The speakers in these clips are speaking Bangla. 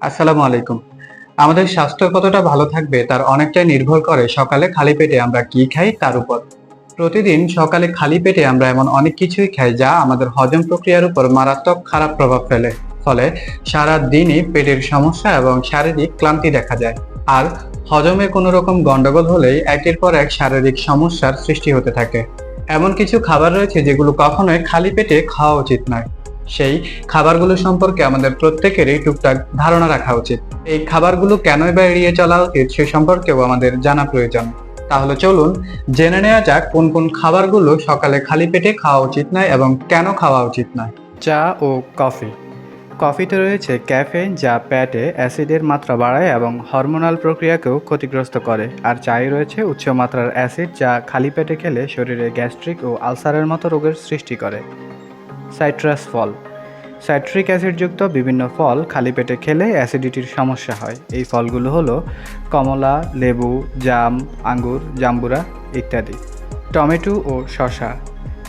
আসসালামু আলাইকুম। আমাদের স্বাস্থ্য কতটা ভালো থাকবে তার অনেকটাই নির্ভর করে সকালে খালি পেটে আমরা কি খাই তার উপর। প্রতিদিন সকালে খালি পেটে আমরা এমন অনেক কিছুই খাই যা আমাদের হজম প্রক্রিয়ার উপর মারাত্মক খারাপ প্রভাব ফেলে। ফলে সারা দিনই পেটের সমস্যা এবং শারীরিক ক্লান্তি দেখা যায়। আর হজমে কোনো রকম গন্ডগোল হলেই একের পর এক শারীরিক সমস্যার সৃষ্টি হতে থাকে। এমন কিছু খাবার রয়েছে যেগুলো কখনোই খালি পেটে খাওয়া উচিত নয়। সেই খাবারগুলো সম্পর্কে আমাদের প্রত্যেকেরই টুকটাক ধারণা রাখা উচিত। এই খাবারগুলো কেনই বা এড়িয়ে চলা উচিত সে সম্পর্কেও আমাদের জানা প্রয়োজন। তাহলে চলুন জেনে নেওয়া যাক কোন কোন খাবারগুলো সকালে খালি পেটে খাওয়া উচিত নয় এবং কেন খাওয়া উচিত নয়। চা ও কফি। কফিতে রয়েছে ক্যাফেইন যা পেটে অ্যাসিডের মাত্রা বাড়ায় এবং হরমোনাল প্রক্রিয়াকেও ক্ষতিগ্রস্ত করে। আর চায়ে রয়েছে উচ্চ মাত্রার অ্যাসিড যা খালি পেটে খেলে শরীরে গ্যাস্ট্রিক ও আলসারের মতো রোগের সৃষ্টি করে। সাইট্রাস ফল। সাইট্রিক অ্যাসিডযুক্ত বিভিন্ন ফল খালি পেটে খেলে অ্যাসিডিটির সমস্যা হয়। এই ফলগুলো হলো কমলা, লেবু, জাম, আঙ্গুর, জাম্বুরা ইত্যাদি। টমেটো ও শসা।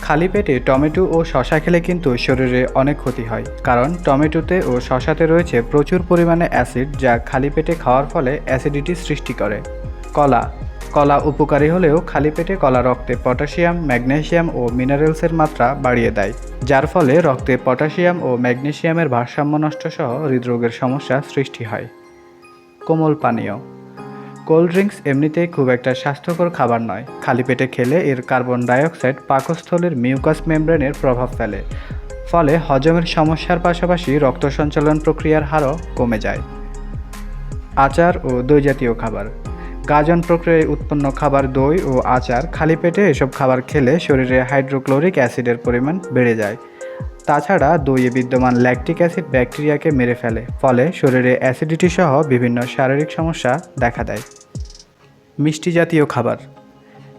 খালি পেটে টমেটো ও শসা খেলে কিন্তু শরীরে অনেক ক্ষতি হয়, কারণ টমেটোতে ও শসাতে রয়েছে প্রচুর পরিমাণে অ্যাসিড যা খালি পেটে খাওয়ার ফলে অ্যাসিডিটি সৃষ্টি করে। কলা। কলা উপকারী হলেও খালি পেটে কলা রক্তে পটাশিয়াম, ম্যাগনেসিয়াম ও মিনারেলসের মাত্রা বাড়িয়ে দেয়, যার ফলে রক্তে পটাশিয়াম ও ম্যাগনেসিয়ামের ভারসাম্য নষ্ট সহ হৃদরোগের সমস্যা সৃষ্টি হয়। কোমল পানীয়। কোল্ড ড্রিঙ্কস এমনিতেই খুব একটা স্বাস্থ্যকর খাবার নয়। খালি পেটে খেলে এর কার্বন ডাইঅক্সাইড পাকস্থলীর মিউকাস মেমব্রেনের প্রভাব ফেলে, ফলে হজমের সমস্যার পাশাপাশি রক্ত সঞ্চালন প্রক্রিয়ার হারও কমে যায়। আচার ও দই জাতীয় খাবার। গাজন প্রক্রিয়ায় উৎপন্ন খাবার দই ও আচার, খালি পেটে এসব খাবার খেলে শরীরে হাইড্রোক্লোরিক অ্যাসিডের পরিমাণ বেড়ে যায়। তাছাড়া দইয়ে বিদ্যমান ল্যাকটিক অ্যাসিড ব্যাকটেরিয়াকে মেরে ফেলে, ফলে শরীরে অ্যাসিডিটি সহ বিভিন্ন শারীরিক সমস্যা দেখা দেয়। মিষ্টি জাতীয় খাবার।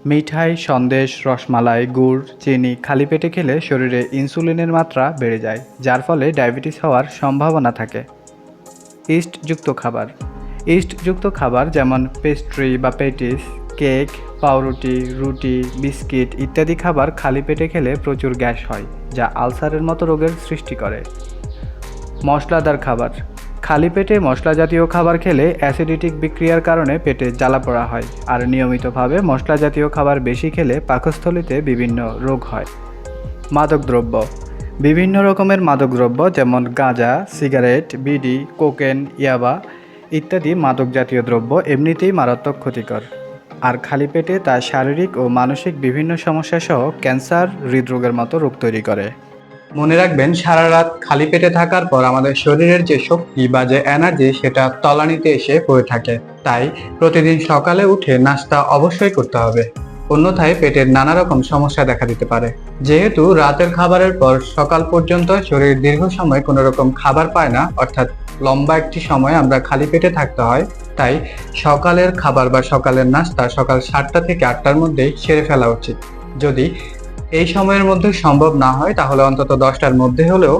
মিঠাই, সন্দেশ, রসমালাই, গুড়, চিনি খালি পেটে খেলে শরীরে ইনসুলিনের মাত্রা বেড়ে যায়, যার ফলে ডায়াবেটিস হওয়ার সম্ভাবনা থাকে। ইস্টযুক্ত খাবার। ইস্টযুক্ত খাবার যেমন পেস্ট্রি বা পেটিস, কেক, পাউরুটি, রুটি, বিস্কিট ইত্যাদি খাবার খালি পেটে খেলে প্রচুর গ্যাস হয়, যা আলসারের মতো রোগের সৃষ্টি করে। মশলাদার খাবার। খালি পেটে মশলা জাতীয় খাবার খেলে অ্যাসিডিটিক বিক্রিয়ার কারণে পেটে জ্বালাপোড়া হয়, আর নিয়মিতভাবে মশলা জাতীয় খাবার বেশি খেলে পাকস্থলীতে বিভিন্ন রোগ হয়। মাদকদ্রব্য। বিভিন্ন রকমের মাদকদ্রব্য যেমন গাঁজা, সিগারেট, বিড়ি, কোকেন, ইয়াবা ইত্যাদি মাদক জাতীয় দ্রব্য এমনিতেই মারাত্মক ক্ষতিকর, আর খালি পেটে তা শারীরিক ও মানসিক বিভিন্ন সমস্যা সহ ক্যান্সার, হৃদরোগের মতো রোগ তৈরি করে। মনে রাখবেন সারা রাত খালি পেটে থাকার পর আমাদের শরীরের যে শক্তি বা যে এনার্জি সেটা তলানিতে এসে পড়ে থাকে। তাই প্রতিদিন সকালে উঠে নাস্তা অবশ্যই করতে হবে, অন্যথায় পেটের নানা রকম সমস্যা দেখা দিতে পারে। যেহেতু রাতের খাবারের পর সকাল পর্যন্ত শরীর দীর্ঘ সময় কোনো রকম খাবার পায় না, অর্থাৎ লম্বা একটি সময় আমরা খালি পেটে থাকতে হয়, তাই সকালের খাবার বা সকালের নাস্তা সকাল 7টা থেকে 8টার মধ্যেই সেরে ফেলা উচিত। যদি এই সময়ের মধ্যে সম্ভব না হয় তাহলে অন্তত 10টার মধ্যে হলেও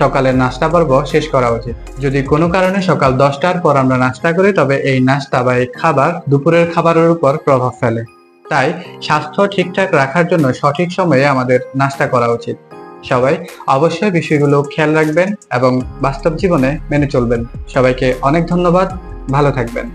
সকালের নাস্তা পর্ব শেষ করা উচিত। যদি কোনো কারণে সকাল 10টার পর আমরা নাস্তা করি তবে এই নাস্তা বা এই খাবার দুপুরের খাবারের উপর প্রভাব ফেলে। তাই স্বাস্থ্য ঠিকঠাক রাখার জন্য সঠিক সময়ে আমাদের নাস্তা করা উচিত। সবাই অবশ্যই বিষয়গুলো খেয়াল রাখবেন এবং বাস্তব জীবনে মেনে চলবেন। সবাইকে অনেক ধন্যবাদ। ভালো থাকবেন।